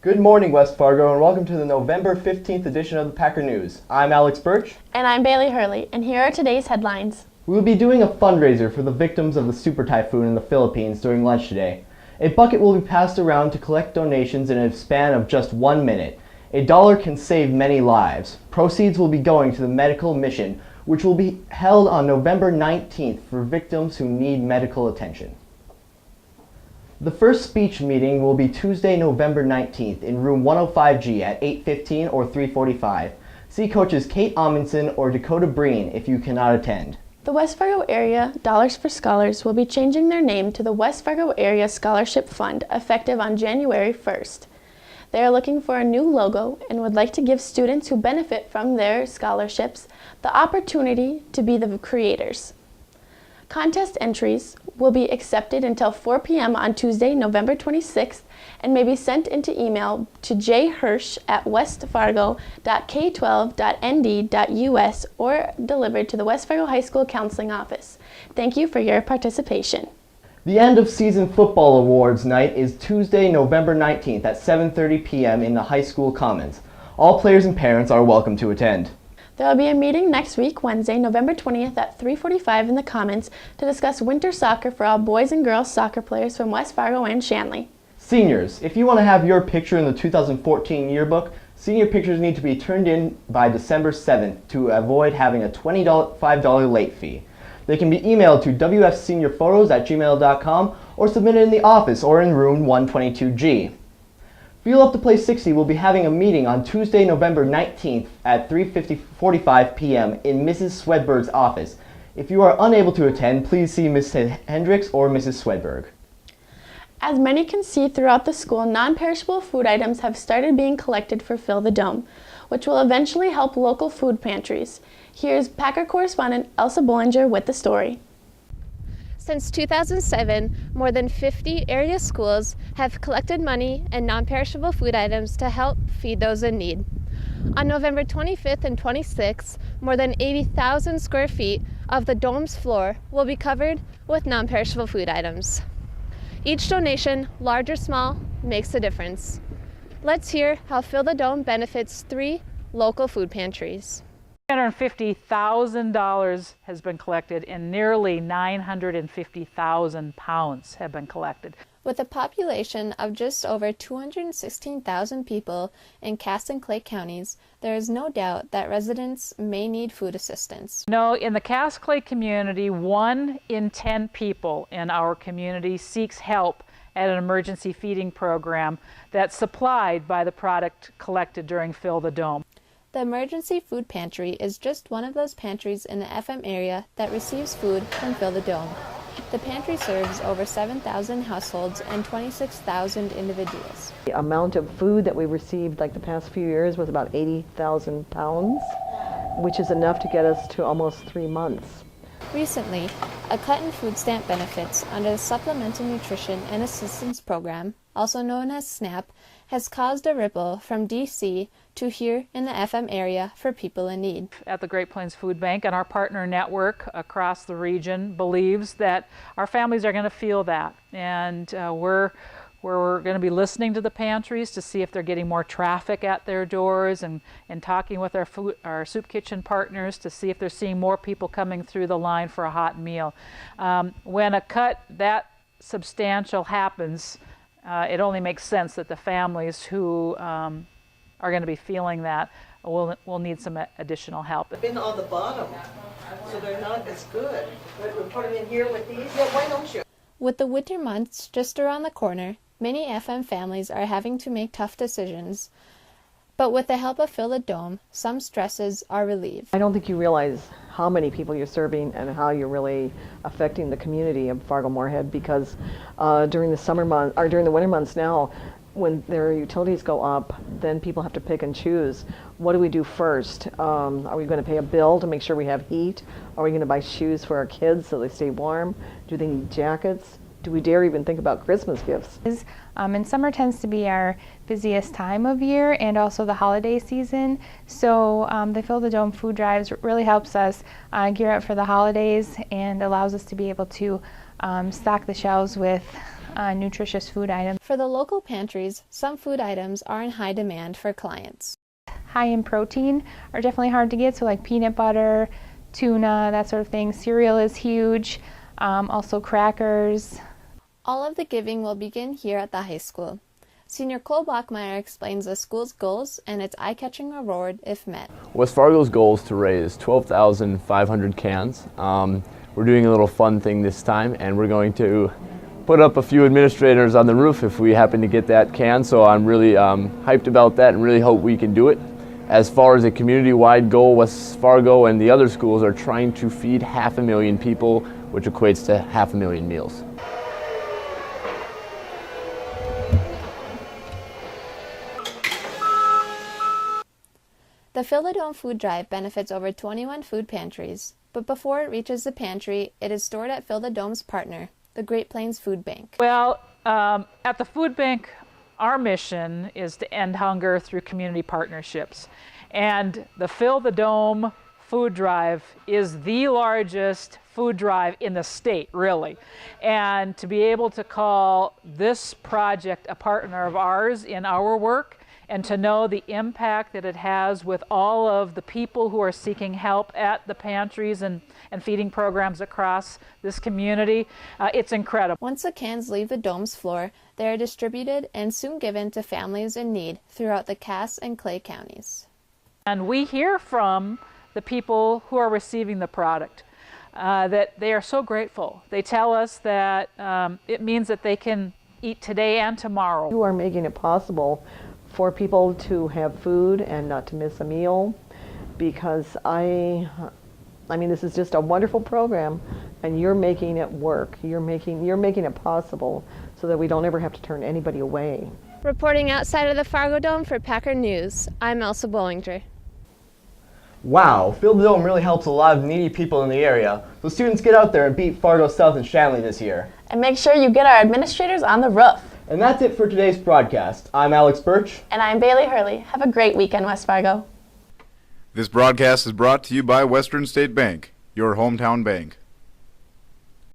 Good morning, West Fargo, and welcome to the November 15th edition of the Packer News. I'm Alex Birch. And I'm Bailey Hurley, and here are today's headlines. We will be doing a fundraiser for the victims of the super typhoon in the Philippines during lunch today. A bucket will be passed around to collect donations in a span of just 1 minute. $1 can save many lives. Proceeds will be going to the medical mission, which will be held on November 19th for victims who need medical attention. The first speech meeting will be Tuesday, November 19th in room 105G at 8:15 or 3:45. See coaches Kate Amundsen or Dakota Breen if you cannot attend. The West Fargo Area Dollars for Scholars will be changing their name to the West Fargo Area Scholarship Fund effective on January 1st. They are looking for a new logo and would like to give students who benefit from their scholarships the opportunity to be the creators. Contest entries will be accepted until 4 p.m. on Tuesday, November 26th, and may be sent into email to jhirsch@westfargo.k12.nd.us or delivered to the West Fargo High School Counseling Office. Thank you for your participation. The end of season football awards night is Tuesday, November 19th at 7:30 p.m. in the high school commons. All players and parents are welcome to attend. There will be a meeting next week, Wednesday, November 20th at 3:45 in the Commons to discuss winter soccer for all boys and girls soccer players from West Fargo and Shanley. Seniors, if you want to have your picture in the 2014 yearbook, senior pictures need to be turned in by December 7th to avoid having a $25 late fee. They can be emailed to wfseniorphotos@gmail.com or submitted in the office or in room 122G. Feel Up to Play 60 will be having a meeting on Tuesday, November 19th at 3:45 p.m. in Mrs. Swedberg's office. If you are unable to attend, please see Mrs. Hendricks or Mrs. Swedberg. As many can see throughout the school, non-perishable food items have started being collected for Fill the Dome, which will eventually help local food pantries. Here's Packer correspondent Elsa Bollinger with the story. Since 2007, more than 50 area schools have collected money and non-perishable food items to help feed those in need. On November 25th and 26th, more than 80,000 square feet of the dome's floor will be covered with non-perishable food items. Each donation, large or small, makes a difference. Let's hear how Fill the Dome benefits 3 local food pantries. $350,000 has been collected and nearly 950,000 pounds have been collected. With a population of just over 216,000 people in Cass and Clay counties, there is no doubt that residents may need food assistance. In the Cass Clay community, 1 in 10 people in our community seeks help at an emergency feeding program that's supplied by the product collected during Fill the Dome. The Emergency Food Pantry is just one of those pantries in the FM area that receives food from Fill the Dome. The pantry serves over 7,000 households and 26,000 individuals. The amount of food that we received like the past few years was about 80,000 pounds, which is enough to get us to almost 3 months. Recently, a cut in food stamp benefits under the Supplemental Nutrition and Assistance Program, also known as SNAP, has caused a ripple from D.C. to here in the FM area for people in need. At the Great Plains Food Bank and our partner network across the region believes that our families are going to feel that, and we're going to be listening to the pantries to see if they're getting more traffic at their doors, and talking with our soup kitchen partners to see if they're seeing more people coming through the line for a hot meal. When a cut that substantial happens, it only makes sense that the families who are going to be feeling that will need some additional help. Been on the bottom, so they're not as good. We put them in here with these. Yeah, why don't you? With the winter months just around the corner, many FM families are having to make tough decisions. But with the help of Fill the Dome, some stresses are relieved. I don't think you realize how many people you're serving and how you're really affecting the community of Fargo-Moorhead, because during the summer month or during the winter months now, when their utilities go up, then people have to pick and choose. What do we do first? Are we going to pay a bill to make sure we have heat? Are we going to buy shoes for our kids so they stay warm? Do they need jackets? Do we dare even think about Christmas gifts? And summer tends to be our busiest time of year, and also the holiday season. So the Fill the Dome food drives really helps us gear up for the holidays and allows us to be able to stock the shelves with nutritious food items. For the local pantries, some food items are in high demand for clients. High in protein are definitely hard to get, so like peanut butter, tuna, that sort of thing. Cereal is huge, also crackers. All of the giving will begin here at the high school. Senior Cole Bachmeyer explains the school's goals and its eye-catching reward if met. West Fargo's goal is to raise 12,500 cans. We're doing a little fun thing this time, and we're going to put up a few administrators on the roof if we happen to get that can, so I'm really hyped about that and really hope we can do it. As far as a community-wide goal, West Fargo and the other schools are trying to feed 500,000 people, which equates to 500,000 meals. The Fill the Dome food drive benefits over 21 food pantries, but before it reaches the pantry, it is stored at Fill the Dome's partner, the Great Plains Food Bank. Well, at the food bank, our mission is to end hunger through community partnerships. And the Fill the Dome food drive is the largest food drive in the state, really. And to be able to call this project a partner of ours in our work, and to know the impact that it has with all of the people who are seeking help at the pantries and feeding programs across this community, it's incredible. Once the cans leave the Dome's floor, they are distributed and soon given to families in need throughout the Cass and Clay counties. And we hear from the people who are receiving the product that they are so grateful. They tell us that it means that they can eat today and tomorrow. You are making it possible for people to have food and not to miss a meal, because I mean, this is just a wonderful program, and you're making it work. You're making it possible so that we don't ever have to turn anybody away. Reporting outside of the Fargo Dome for Packer News, I'm Elsa Bollinger. Wow, Fill the Dome really helps a lot of needy people in the area. So students, get out there and beat Fargo South and Shanley this year. And make sure you get our administrators on the roof. And that's it for today's broadcast. I'm Alex Birch. And I'm Bailey Hurley. Have a great weekend, West Fargo. This broadcast is brought to you by Western State Bank, your hometown bank.